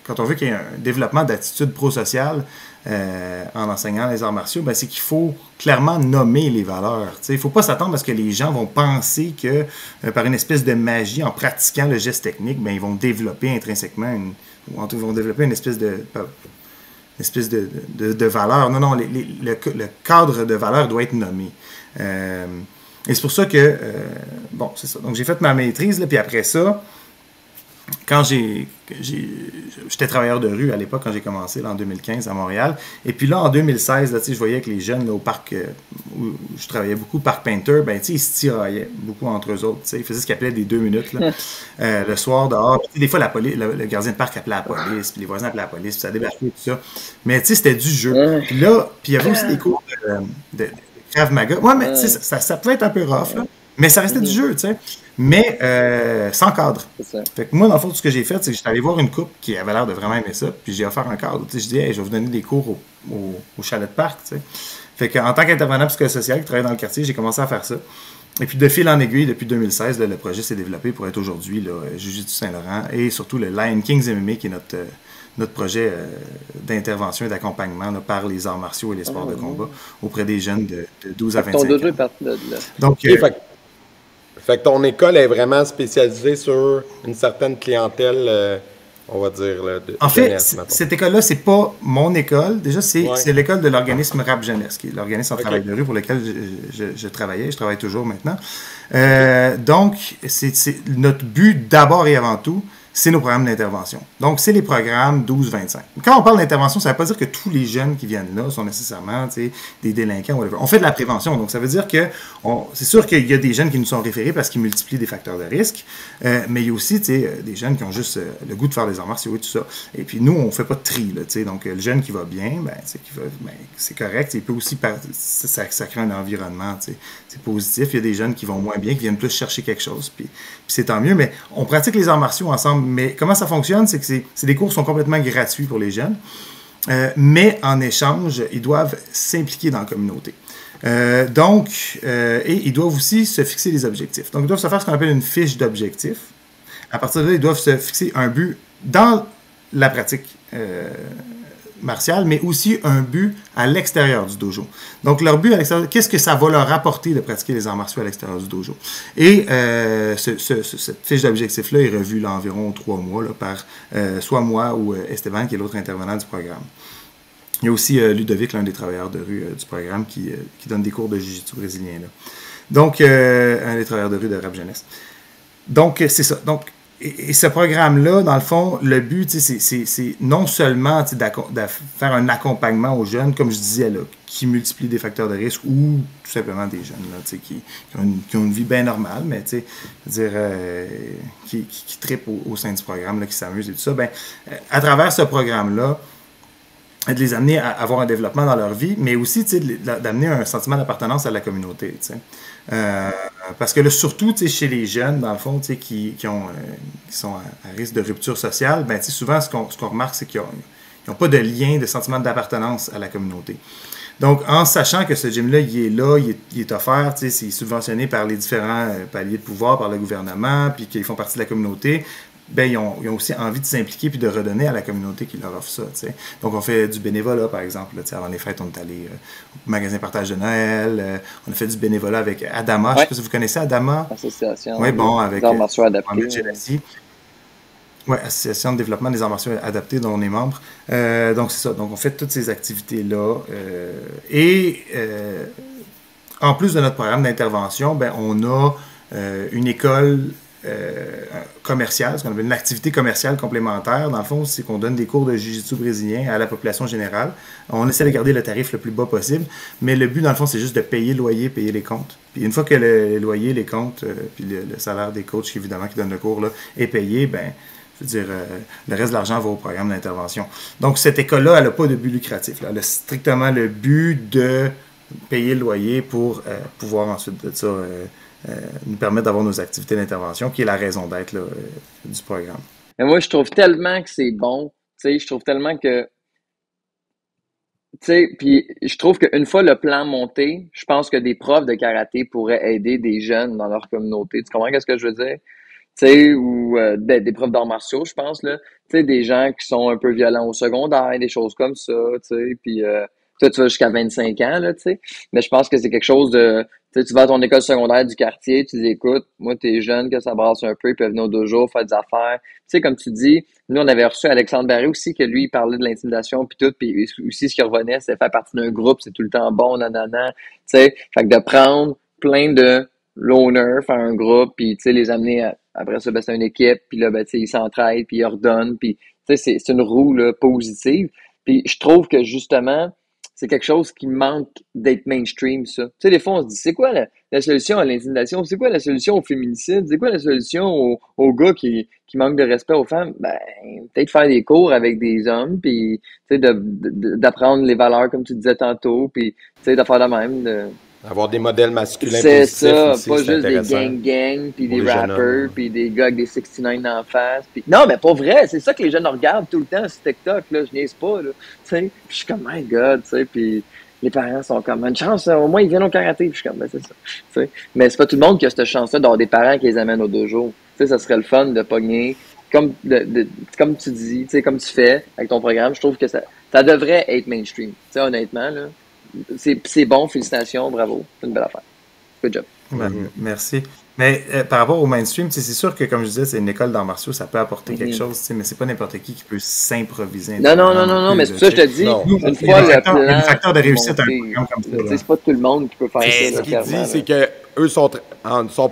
F: quand on veut qu'il y ait un développement d'attitude prosociale en enseignant les arts martiaux, c'est qu'il faut clairement nommer les valeurs. Il ne faut pas s'attendre à ce que les gens vont penser que par une espèce de magie, en pratiquant le geste technique, ils vont développer intrinsèquement, ils vont développer une espèce de valeur. Non, le cadre de valeur doit être nommé. Et c'est pour ça que, c'est ça. Donc, j'ai fait ma maîtrise, là, puis après ça, quand j'étais travailleur de rue à l'époque, quand j'ai commencé, là, en 2015, à Montréal. Et puis là, en 2016, là, je voyais que les jeunes, là, au parc, où je travaillais beaucoup, Parc Painter, ils se tiraillaient beaucoup entre eux autres. Ils faisaient ce qu'ils appelaient des 2 minutes, là, le soir, dehors. Puis, des fois, le gardien de parc appelait la police, puis les voisins appelaient la police, puis ça débarquait, tout ça. Mais c'était du jeu. Puis là, il y avait aussi des cours de Krav Maga. Ouais, mais ça pouvait être un peu rough, là. Mais ça restait du jeu, mais sans cadre. Fait que moi, dans le fond, tout ce que j'ai fait, c'est que j'étais allé voir une couple qui avait l'air de vraiment aimer ça, puis j'ai offert un cadre. Je dis, hey, je vais vous donner des cours au chalet de parc. Fait qu'en tant qu'intervenant psychosocial qui travaillait dans le quartier, j'ai commencé à faire ça. Et puis, de fil en aiguille, depuis 2016, le projet s'est développé pour être aujourd'hui Jiu-Jitsu Saint-Laurent et surtout le Lion Kings MMA, qui est notre projet d'intervention et d'accompagnement par les arts martiaux et les sports de combat auprès des jeunes de 12 à 25 ans. Donc,
B: fait que ton école est vraiment spécialisée sur une certaine clientèle, on va dire.
F: En fait, cette école-là, c'est pas mon école. Déjà, c'est l'école de l'organisme Rap Jeunesse, qui est l'organisme en travail de rue pour lequel je travaillais. Je travaille toujours maintenant. Donc, notre but d'abord et avant tout, c'est nos programmes d'intervention. Donc, c'est les programmes 12-25. Quand on parle d'intervention, ça ne veut pas dire que tous les jeunes qui viennent là sont nécessairement des délinquants. Whatever. On fait de la prévention. Donc, ça veut dire que c'est sûr qu'il y a des jeunes qui nous sont référés parce qu'ils multiplient des facteurs de risque, mais il y a aussi des jeunes qui ont juste le goût de faire des arts martiaux et tout ça. Et puis, nous, on ne fait pas de tri. Là, donc, le jeune qui va bien, c'est correct. Il peut aussi ça crée un environnement c'est positif. Il y a des jeunes qui vont moins bien, qui viennent plus chercher quelque chose. Puis c'est tant mieux. Mais on pratique les arts martiaux ensemble. Mais comment ça fonctionne, c'est que les cours sont complètement gratuits pour les jeunes, mais en échange, ils doivent s'impliquer dans la communauté. Et ils doivent aussi se fixer des objectifs. Donc, ils doivent se faire ce qu'on appelle une fiche d'objectifs. À partir de là, ils doivent se fixer un but dans la pratique martiale, mais aussi un but à l'extérieur du dojo. Donc, leur but à l'extérieur, qu'est-ce que ça va leur apporter de pratiquer les arts martiaux à l'extérieur du dojo? Et cette fiche d'objectif-là est revue là, environ 3 mois là, par soit moi ou Esteban, qui est l'autre intervenant du programme. Il y a aussi Ludovic, l'un des travailleurs de rue du programme, qui donne des cours de jiu-jitsu brésilien. Là. Donc, un des travailleurs de rue de Rap Jeunesse. Donc, c'est ça. Donc, et ce programme-là, dans le fond, le but, c'est non seulement de faire un accompagnement aux jeunes, comme je disais, là, qui multiplient des facteurs de risque ou tout simplement des jeunes là, qui ont une vie bien normale, mais qui trippent au sein du programme, là, qui s'amusent et tout ça. À travers ce programme-là, de les amener à avoir un développement dans leur vie, mais aussi d'amener un sentiment d'appartenance à la communauté. Parce que là, surtout chez les jeunes, dans le fond, qui sont à risque de rupture sociale, ben, souvent, ce qu'on remarque, c'est qu'ils n'ont pas de lien, de sentiment d'appartenance à la communauté. Donc, en sachant que ce gym-là, il est offert, c'est subventionné par les différents paliers de pouvoir, par le gouvernement, puis qu'ils font partie de la communauté, ben, ils ont aussi envie de s'impliquer puis de redonner à la communauté qui leur offre ça. T'sais. Donc, on fait du bénévolat, par exemple. Là, avant les fêtes, on est allé au magasin Partage de Noël. On a fait du bénévolat avec Adama. Je ne sais pas si vous connaissez Adama.
C: Association.
F: Oui, bon, avec
C: arts martiaux adaptés.
F: Oui, Association de développement des arts martiaux adaptés dont on est membre. Donc, c'est ça. Donc, on fait toutes ces activités-là. En plus de notre programme d'intervention, ben, on a une école commerciale, ce qu'on appelle une activité commerciale complémentaire. Dans le fond, c'est qu'on donne des cours de jiu-jitsu brésilien à la population générale. On essaie de garder le tarif le plus bas possible, mais le but, dans le fond, c'est juste de payer le loyer, payer les comptes. Puis une fois que le loyer, les comptes, puis le salaire des coachs, évidemment, qui donnent le cours, là, est payé, ben, je veux dire, le reste de l'argent va au programme d'intervention. Donc, cette école-là, elle n'a pas de but lucratif. Là. Elle a strictement le but de payer le loyer pour pouvoir ensuite de ça nous permettre d'avoir nos activités d'intervention, qui est la raison d'être du programme.
C: Mais moi, je trouve tellement que c'est bon. Je trouve tellement que... Puis je trouve qu'une fois le plan monté, je pense que des profs de karaté pourraient aider des jeunes dans leur communauté. Tu comprends ce que je veux dire? Ou des profs d'arts martiaux, je pense, là. Des gens qui sont un peu violents au secondaire, des choses comme ça, puis toi, tu vas jusqu'à 25 ans, là, mais je pense que c'est quelque chose de... tu vas à ton école secondaire du quartier, tu dis, écoute, moi, t'es jeune, que ça brasse un peu, ils peuvent venir au dojo, faire des affaires. Comme tu dis, nous, on avait reçu Alexandre Barré aussi, que lui, il parlait de l'intimidation, puis tout, puis aussi, ce qui revenait, c'est faire partie d'un groupe, c'est tout le temps bon, nanana, fait que de prendre plein de l'honneur, faire un groupe, puis les amener après ça, ben, c'est une équipe, puis là, ben, ils s'entraident, puis ils ordonnent, puis c'est une roue là, positive. Puis je trouve que justement, c'est quelque chose qui manque d'être mainstream, ça. Des fois, on se dit, c'est quoi la solution à l'intimidation? C'est quoi la solution au féminicide? C'est quoi la solution aux gars qui manquent de respect aux femmes? Ben, peut-être faire des cours avec des hommes, puis d'apprendre les valeurs, comme tu disais tantôt, puis de faire de même,
B: avoir des modèles masculins
C: c'est
B: positifs
C: ça,
B: aussi,
C: pas
B: c'est
C: juste des gang, puis des rappers, puis des gars avec des 69 en face. Pis... Non, mais pas vrai, c'est ça que les jeunes regardent tout le temps sur TikTok, là, je niaise pas, là. Puis je suis comme, my God, puis les parents sont comme, une chance, au moins ils viennent au karaté, puis je suis comme, ben c'est ça. T'sais. Mais c'est pas tout le monde qui a cette chance-là d'avoir des parents qui les amènent au dojo. Ça serait le fun de pogner, comme tu dis, comme tu fais avec ton programme, je trouve que ça devrait être mainstream. Honnêtement, là. C'est bon, félicitations, bravo. C'est une belle affaire. Good job.
F: Merci. Mais par rapport au mainstream, c'est sûr que, comme je disais, c'est une école d'arts martiaux, ça peut apporter quelque chose, mais c'est pas n'importe qui peut s'improviser.
C: Non, mais c'est pour ça que je te dis, une fois le plan...
F: Il y a des facteurs de réussite à un programme comme ça.
C: C'est pas tout le monde qui peut faire ça.
B: Ce qu'il dit, c'est que eux sont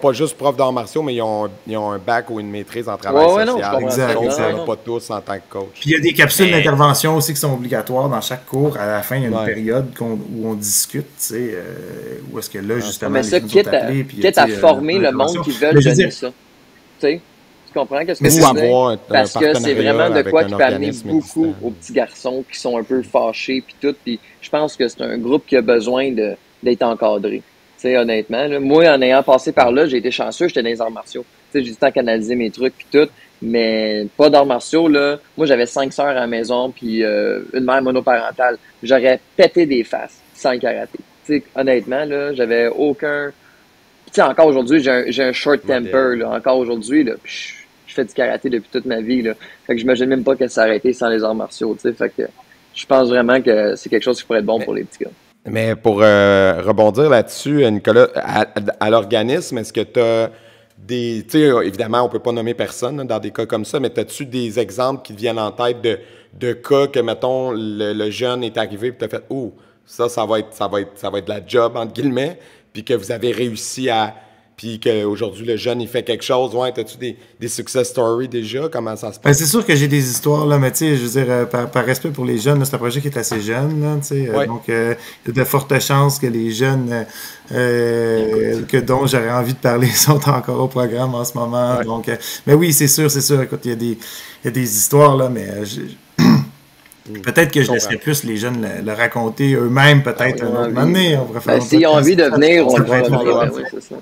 B: pas juste profs d'arts martiaux, mais ils ont un bac ou une maîtrise en travail social.
F: Exact.
B: Pas tous en tant que coach.
F: Puis il y a des capsules d'intervention aussi qui sont obligatoires dans chaque cours. À la fin, il y a une période où on discute, où est-ce que là, justement,
C: mais ça, quitte à former le monde qui veulent donner ça. Tu comprends qu'est-ce que je veux dire? Parce que c'est vraiment de quoi qui peut amener beaucoup aux petits garçons qui sont un peu fâchés puis tout. Puis je pense que c'est un groupe qui a besoin d'être encadré. Honnêtement, là, moi, en ayant passé par là, j'ai été chanceux, j'étais dans les arts martiaux. J'ai du temps à canaliser mes trucs puis tout, mais pas d'arts martiaux, là. Moi, j'avais 5 sœurs à la maison puis une mère monoparentale. J'aurais pété des faces sans karaté. Honnêtement, là, j'avais aucun... encore aujourd'hui, j'ai un short temper, là. Encore aujourd'hui, là, je fais du karaté depuis toute ma vie, là. Fait que j'imagine même pas qu'elle s'arrêtait sans les arts martiaux, Fait que je pense vraiment que c'est quelque chose qui pourrait être bon pour les petits gars.
B: Mais pour rebondir là-dessus, Nicolas, à l'organisme, est-ce que tu as des... Tu sais, évidemment, on ne peut pas nommer personne là, dans des cas comme ça, mais as-tu des exemples qui te viennent en tête de cas que, mettons, le jeune est arrivé et tu as fait « Oh, ça va être de la job, entre guillemets », puis que vous avez réussi à... Puis qu'aujourd'hui, le jeune, il fait quelque chose. Ouais, as-tu des success stories déjà? Comment ça se passe?
F: C'est sûr que j'ai des histoires, là, mais tu sais, je veux dire, par respect pour les jeunes, là, c'est un projet qui est assez jeune, là, tu sais. Donc, il y a de fortes chances que les jeunes dont j'aurais envie de parler sont encore au programme en ce moment. Ouais. Donc, mais oui, c'est sûr. Écoute, il y a des histoires, là, mais Peut-être que je laisserais plus les jeunes le raconter eux-mêmes, peut-être un autre moment donné. On pourrait faire un
C: s'ils ont envie de venir, on
F: ça
C: le
F: pourrait
C: fera
F: être
C: venir.
F: drôle.
C: Oui, c'est ça.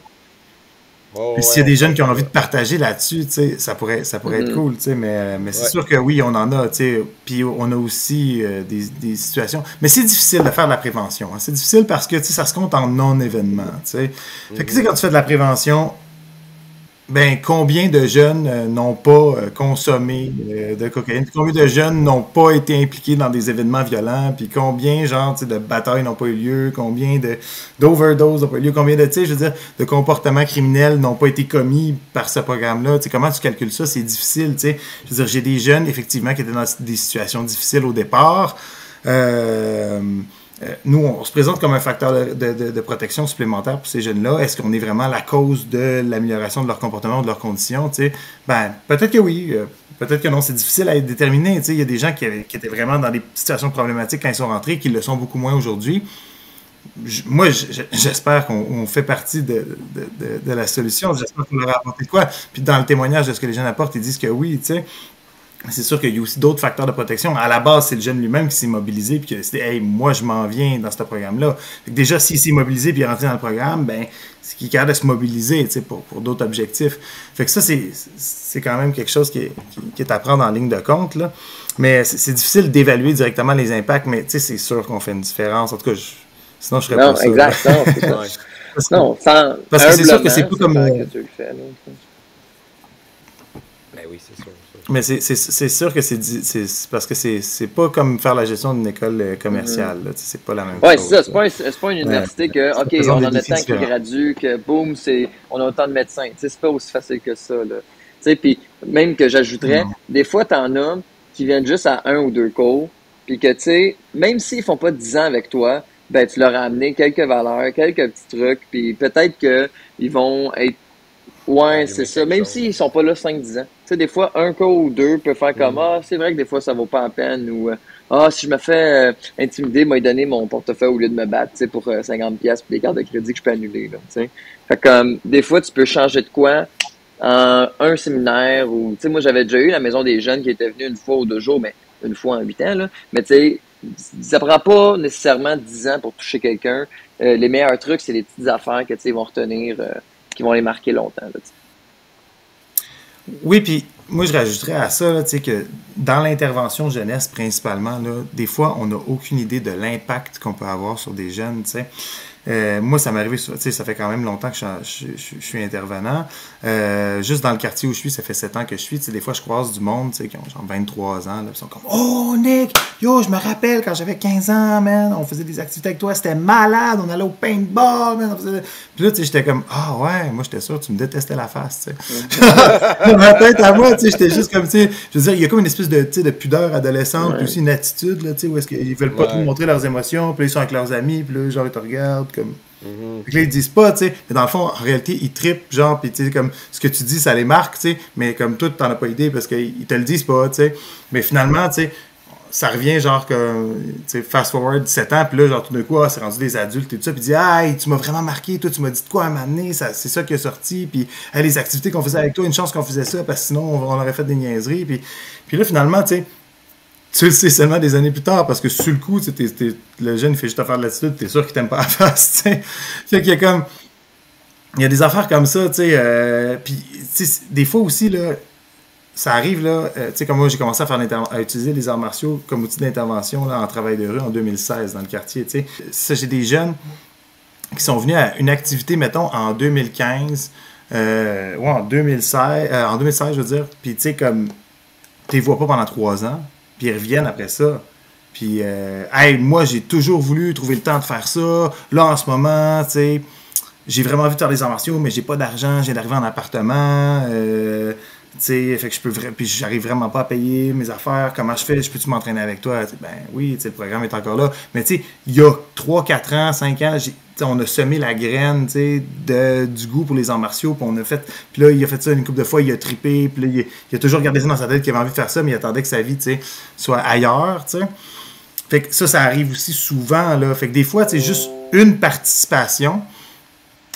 F: Puis s'il y a des jeunes qui ont envie de partager là-dessus, tu sais, ça pourrait être cool, tu sais, mais c'est sûr que oui, on en a, tu sais, puis on a aussi des situations, mais c'est difficile de faire de la prévention, hein. C'est difficile parce que, tu sais, ça se compte en non-événements, tu sais. Fait que, tu sais, quand tu fais de la prévention, ben, combien de jeunes n'ont pas consommé de cocaïne? Combien de jeunes n'ont pas été impliqués dans des événements violents? Puis combien, genre, tu sais, de batailles n'ont pas eu lieu? Combien d'overdoses n'ont pas eu lieu? Combien de, tu sais, je veux dire, de comportements criminels n'ont pas été commis par ce programme-là? Tu sais, comment tu calcules ça? C'est difficile, tu sais. Je veux dire, j'ai des jeunes, effectivement, qui étaient dans des situations difficiles au départ. Nous, on se présente comme un facteur de protection supplémentaire pour ces jeunes-là. Est-ce qu'on est vraiment la cause de l'amélioration de leur comportement ou de leurs conditions? T'sais? Ben, peut-être que oui, peut-être que non. C'est difficile à déterminer. Il y a des gens qui étaient vraiment dans des situations problématiques quand ils sont rentrés, qui le sont beaucoup moins aujourd'hui. Moi, j'espère qu'on fait partie de la solution. J'espère qu'on leur a apporté de quoi. Puis dans le témoignage de ce que les jeunes apportent, ils disent que oui, tu sais. C'est sûr qu'il y a aussi d'autres facteurs de protection. À la base, c'est le jeune lui-même qui s'est mobilisé et qui a décidé, hey, moi, je m'en viens dans ce programme-là. Fait que déjà, s'il s'est mobilisé et il est rentré dans le programme, ben, c'est qu'il est capable de se mobiliser pour d'autres objectifs. Fait que ça, c'est quand même quelque chose qui est à prendre en ligne de compte, là. Mais c'est difficile d'évaluer directement les impacts, mais c'est sûr qu'on fait une différence. En tout cas, sinon, je serais pas ça.
C: Non, exact, non, c'est ça. Non,
F: parce que c'est sûr que c'est pas comme...
C: que tu le fais, là.
B: Ben oui, c'est sûr.
F: Mais c'est sûr que c'est parce que c'est pas comme faire la gestion d'une école commerciale. C'est pas la même chose.
C: Oui, c'est ça. C'est pas une université que, OK, on en a tant qui graduent, que boum, on a autant de médecins. C'est pas aussi facile que ça. Puis même que j'ajouterais, des fois, t'en as qui viennent juste à 1 ou 2 cours, puis que, tu sais, même s'ils font pas 10 ans avec toi, ben tu leur as amené quelques valeurs, quelques petits trucs, puis peut-être qu'ils vont être... Ouais, c'est ça. Même s'ils sont pas là 5-10 ans. Tu sais, des fois, 1 cours ou 2 peut faire comme c'est vrai que des fois, ça vaut pas la peine. Ou si je me fais intimider, m'a donné mon portefeuille au lieu de me battre, tu sais, pour 50$ pour les cartes de crédit que je peux annuler, là, tu sais. Fait comme, des fois, tu peux changer de quoi en un séminaire ou, tu sais, moi, j'avais déjà eu la maison des jeunes qui était venue 1 fois ou 2 jours, mais 1 fois en 8 ans, là. Mais tu sais, ça prend pas nécessairement 10 ans pour toucher quelqu'un. Les meilleurs trucs, c'est les petites affaires que, tu sais, ils vont retenir, qui vont les marquer longtemps, là,
F: oui, puis moi, je rajouterais à ça là, que dans l'intervention jeunesse, principalement, là, des fois, on n'a aucune idée de l'impact qu'on peut avoir sur des jeunes. T'sais. Moi, ça m'est arrivé, ça fait quand même longtemps que je suis intervenant. Juste dans le quartier où je suis, ça fait 7 ans que je suis. Des fois, je croise du monde qui ont genre 23 ans. Là, ils sont comme « Oh, Nick! Yo, je me rappelle quand j'avais 15 ans, man! On faisait des activités avec toi, c'était malade! On allait au paintball, man! » Puis là, j'étais comme « Ah ouais, moi, j'étais sûr, tu me détestais la face. » Dans ma tête à moi, j'étais juste comme, je veux dire, il y a comme une espèce de pudeur adolescente, puis aussi une attitude, là, où est-ce qu'ils veulent pas trop montrer leurs émotions, puis là, ils sont avec leurs amis, puis là, genre, ils te regardent, comme... Fait que là, ils disent pas, tu sais, mais dans le fond, en réalité, ils trippent, genre, puis tu sais, comme, ce que tu dis, ça les marque, tu sais, mais comme toi, t'en as pas idée parce qu'ils te le disent pas, tu sais. Mais finalement, tu sais, ça revient, genre, comme, tu sais, fast forward 7 ans, puis là, genre, tout d'un coup, c'est rendu des adultes et tout ça, puis ils disent, hey, tu m'as vraiment marqué, toi, tu m'as dit de quoi à un moment donné, c'est ça qui est sorti, puis hey, les activités qu'on faisait avec toi, une chance qu'on faisait ça, parce que sinon, on aurait fait des niaiseries, puis là, finalement, tu sais, tu le sais seulement des années plus tard, parce que sur le coup, le jeune, il fait juste à faire de l'attitude, t'es sûr qu'il t'aime pas à la face, tu sais. Fait qu'il y a comme... Il y a des affaires comme ça, tu sais. Puis, tu sais, des fois aussi, là, ça arrive, là, tu sais, comme moi, j'ai commencé à utiliser les arts martiaux comme outil d'intervention, là, en travail de rue en 2016, dans le quartier, tu sais. Ça, j'ai des jeunes qui sont venus à une activité, mettons, en 2015, en 2016, je veux dire, puis, tu sais, comme, tu les vois pas pendant 3 ans, puis ils reviennent après ça. Puis, hey, moi, j'ai toujours voulu trouver le temps de faire ça. Là, en ce moment, tu sais, j'ai vraiment envie de faire des arts martiaux, mais j'ai pas d'argent. Je viens d'arriver en appartement. Tu sais, fait que puis j'arrive vraiment pas à payer mes affaires. Comment je fais? Je peux-tu m'entraîner avec toi? T'sais, ben oui, tu sais, le programme est encore là. Mais tu sais, il y a 3, 4 ans, 5 ans, on a semé la graine, tu sais, du goût pour les arts martiaux. Puis on a fait... Puis là, il a fait ça une couple de fois, il a trippé. Puis là, il a toujours gardé ça dans sa tête qu'il avait envie de faire ça, mais il attendait que sa vie, tu sais, soit ailleurs, tu sais. Fait que ça arrive aussi souvent, là. Fait que des fois, tu sais, juste une participation,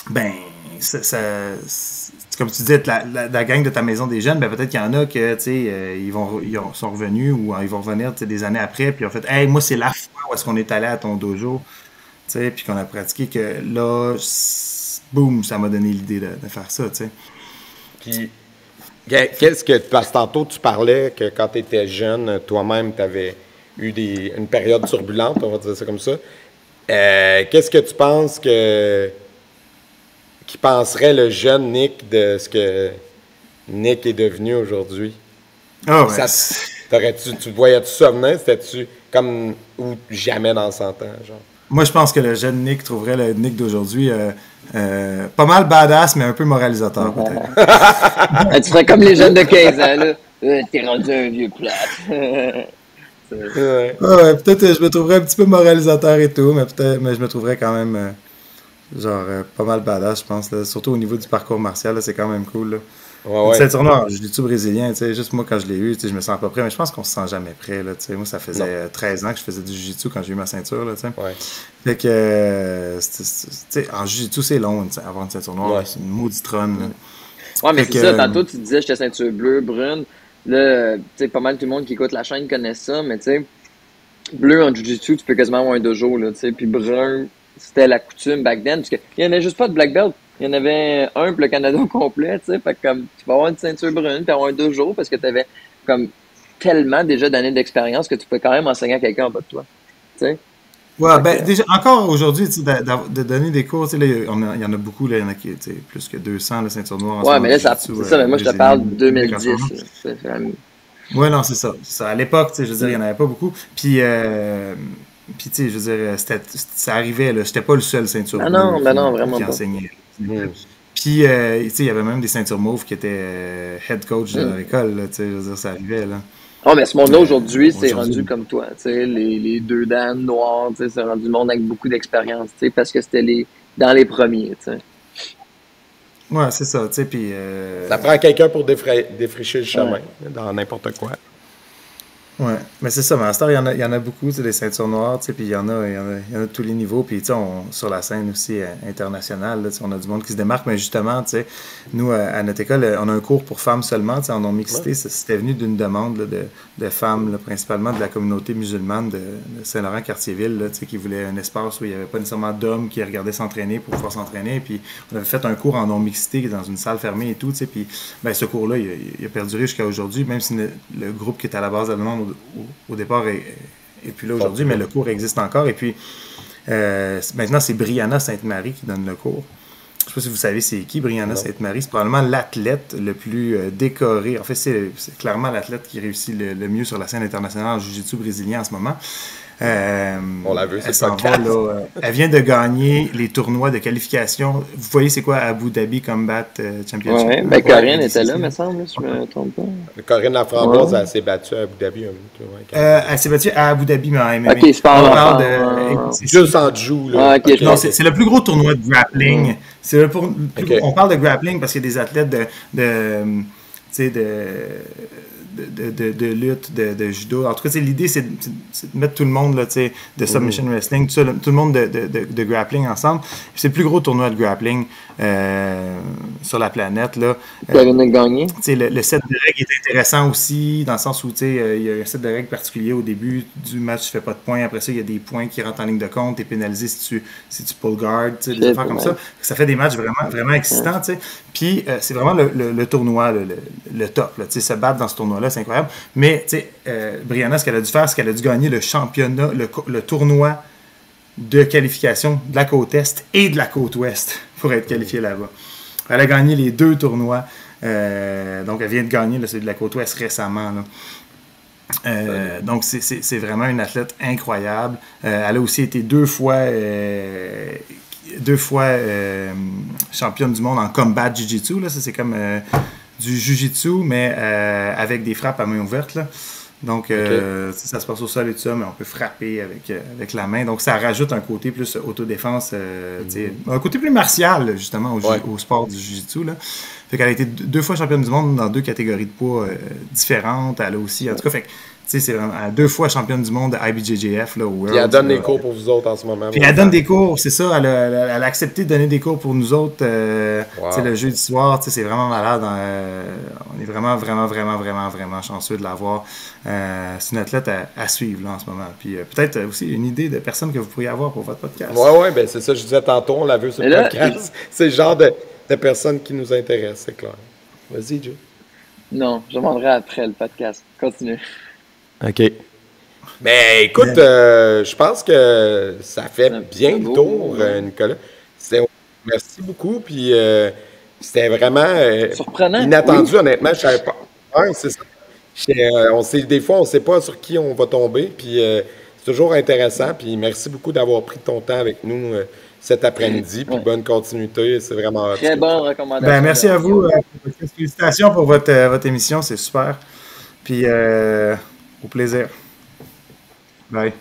F: ben, tu comme tu disais, la gang de ta maison des jeunes, ben peut-être qu'il y en a que, tu sais, sont revenus ou ils vont revenir des années après, puis ils ont fait « Hey, moi, c'est la fois où est-ce qu'on est allé à ton dojo, tu sais, puis qu'on a pratiqué que là, boum, ça m'a donné l'idée de faire ça, tu sais. »
B: Puis, qu'est-ce que... Parce que tantôt, tu parlais que quand tu étais jeune, toi-même, tu avais eu une période turbulente, on va dire ça comme ça. Qu'est-ce que tu penses qui penserait le jeune Nick de ce que Nick est devenu aujourd'hui?
F: Ah ouais.
B: Tu voyais-tu ça venir? C'était-tu comme ou jamais dans 100 ans, genre?
F: Moi, je pense que le jeune Nick trouverait le Nick d'aujourd'hui pas mal badass, mais un peu moralisateur, peut-être.
C: Tu ferais comme les jeunes de 15 ans, là. T'es rendu un vieux plate.
F: Ouais, peut-être je me trouverais un petit peu moralisateur et tout, mais je me trouverais quand même pas mal badass, je pense. Là. Surtout au niveau du parcours martial, là, c'est quand même cool. Là.
B: Ouais.
F: Ceinture noire, je dis-tu brésilien, tu sais, juste moi quand je l'ai eu, tu sais, je me sens pas prêt, mais je pense qu'on se sent jamais prêt, là, tu sais. Moi, ça faisait 13 ans que je faisais du jiu-jitsu quand j'ai eu ma ceinture, là, tu sais.
B: Ouais.
F: Fait que, tu sais, en jiu-jitsu, c'est long, avoir une ceinture noire, c'est une maudite trône, là.
C: Ouais, mais c'est ça, tantôt tu disais j'étais ceinture bleue, brune. Là, tu sais, pas mal tout le monde qui écoute la chaîne connaît ça, mais tu sais, bleu en jiu-jitsu, tu peux quasiment avoir un dojo, là, tu sais, puis brun, c'était la coutume back then, parce qu'il n'y en avait juste pas de black belt. Il y en avait un pour le Canada au complet, tu sais, fait que comme, tu vas avoir une ceinture brune, puis avoir un dojo, parce que tu avais comme tellement déjà d'années d'expérience que tu peux quand même enseigner à quelqu'un en bas de toi, tu sais.
F: Ouais, ben, déjà, encore aujourd'hui, tu sais, de donner des cours, tu sais, là, il y en a beaucoup, là, il y en a qui, tu sais, plus que 200, là, ceintures noires.
C: Ouais, mais là, c'est ça, mais moi, je te parle de 2010.
F: Ouais, non, c'est ça. À l'époque, tu sais, je veux dire, il n'y en avait pas beaucoup. Puis, tu sais, je veux dire, ça arrivait, là, j'étais pas le seul ceinture bleue
C: non, vraiment
F: qui
C: pas.
F: enseignait. Puis, tu sais, il y avait même des ceintures mauves qui étaient head coach de l'école, là, tu sais, je veux dire, ça arrivait, là.
C: Oh, mais ce monde-là, aujourd'hui, c'est rendu comme toi, tu sais, les deux dames noirs, tu sais, c'est rendu le monde avec beaucoup d'expérience, tu sais, parce que c'était dans les premiers, tu sais.
F: Ouais, c'est ça, tu sais, puis...
B: Ça prend quelqu'un pour défricher le chemin, dans n'importe quoi.
F: Ouais, mais c'est ça, mais à ce temps, il y en a beaucoup, tu sais, des ceintures noires, tu sais, puis il y en a de tous les niveaux, puis tu sais, sur la scène aussi internationale, là, tu sais, on a du monde qui se démarque, mais justement, tu sais, nous, à notre école, on a un cours pour femmes seulement, tu sais, en non-mixité, c'était venu d'une demande là, de femmes, là, principalement de la communauté musulmane de Saint-Laurent-Cartierville, là, tu sais, qui voulaient un espace où il n'y avait pas nécessairement d'hommes qui regardaient s'entraîner pour pouvoir s'entraîner, puis on avait fait un cours en non-mixité dans une salle fermée et tout, tu sais, puis ben, ce cours-là, il a perduré jusqu'à aujourd'hui, même si le groupe qui est à la base de la demande au départ et puis là aujourd'hui, mais le cours existe encore. Et puis maintenant, c'est Brianna Sainte-Marie qui donne le cours. Je ne sais pas si vous savez c'est qui, Brianna Sainte-Marie. C'est probablement l'athlète le plus décoré. En fait, c'est clairement l'athlète qui réussit le mieux sur la scène internationale en jiu-jitsu brésilien en ce moment.
B: On l'a vu, c'est
F: ça. Elle vient de gagner les tournois de qualification. Vous voyez, c'est quoi Abu Dhabi Combat Championship?
C: Oui, ben Corinne était là, me semble, si je me trompe pas.
B: Corinne Laframboise, elle s'est battue à Abu Dhabi.
F: Elle s'est battue à Abu Dhabi, mais en MMA.
C: Ok, c'est pas
F: on parle de...
B: Juste en jiu, là.
F: Non, c'est le plus gros tournoi de grappling. On parle de grappling parce qu'il y a des athlètes de lutte, de judo. En tout cas, l'idée, c'est de mettre tout le monde là, de submission wrestling, tout le monde de grappling ensemble. C'est le plus gros tournoi de grappling sur la planète.
C: Kevin a gagné.
F: Le set de règles est intéressant aussi, dans le sens où il y a un set de règles particulier au début du match, tu fais pas de points. Après ça, il y a des points qui rentrent en ligne de compte. Tu es pénalisé si tu pull guard, des affaires comme ça. Ça fait des matchs vraiment excitants. Puis c'est vraiment le tournoi, le top. Là, se battre dans ce tournoi-là, c'est incroyable. Mais Brianna, ce qu'elle a dû faire, c'est qu'elle a dû gagner le championnat, le tournoi de qualification de la côte Est et de la côte Ouest pour être qualifiée là-bas. Elle a gagné les deux tournois. Donc, elle vient de gagner celui de la côte Ouest récemment. Là. Donc, c'est vraiment une athlète incroyable. Elle a aussi été deux fois championne du monde en combat jiu-jitsu. Là. Ça, c'est comme du jiu-jitsu, mais avec des frappes à main ouverte. Là. Donc, ça se passe au sol et tout ça, mais on peut frapper avec la main. Donc, ça rajoute un côté plus autodéfense, un côté plus martial, justement, au sport du jiu-jitsu. Là. Fait qu'elle a été 2 fois championne du monde dans 2 catégories de poids différentes. Elle a aussi, en tout cas, fait que, tu sais, c'est vraiment 2 fois championne du monde de IBJJF, là, au World.
B: Puis elle donne des cours pour vous autres en ce moment.
F: Puis elle donne des cours, c'est ça. Elle a accepté de donner des cours pour nous autres. Tu sais, le jeudi soir, tu sais, c'est vraiment malade. On est vraiment, vraiment, vraiment, vraiment, vraiment chanceux de l'avoir. C'est une athlète à suivre, là, en ce moment. Puis peut-être aussi une idée de personne que vous pourriez avoir pour votre podcast.
B: Oui, ben c'est ça, je disais tantôt, on l'a vu sur le podcast. C'est le genre de personnes qui nous intéressent, c'est clair. Vas-y, Joe.
C: Non, je demanderai après le podcast. Continue.
B: OK. Mais écoute, je pense que ça fait bien le tour, Nicolas. Merci beaucoup, puis c'était vraiment
C: surprenant,
B: inattendu, honnêtement. Je savais pas. Ouais, c'est ça. Des fois, on ne sait pas sur qui on va tomber, puis c'est toujours intéressant. Puis merci beaucoup d'avoir pris ton temps avec nous cet après-midi, puis bonne continuité. C'est vraiment
C: très bonne recommandation.
F: Merci à vous. Félicitations pour votre émission, c'est super. Puis au plaisir. Bye.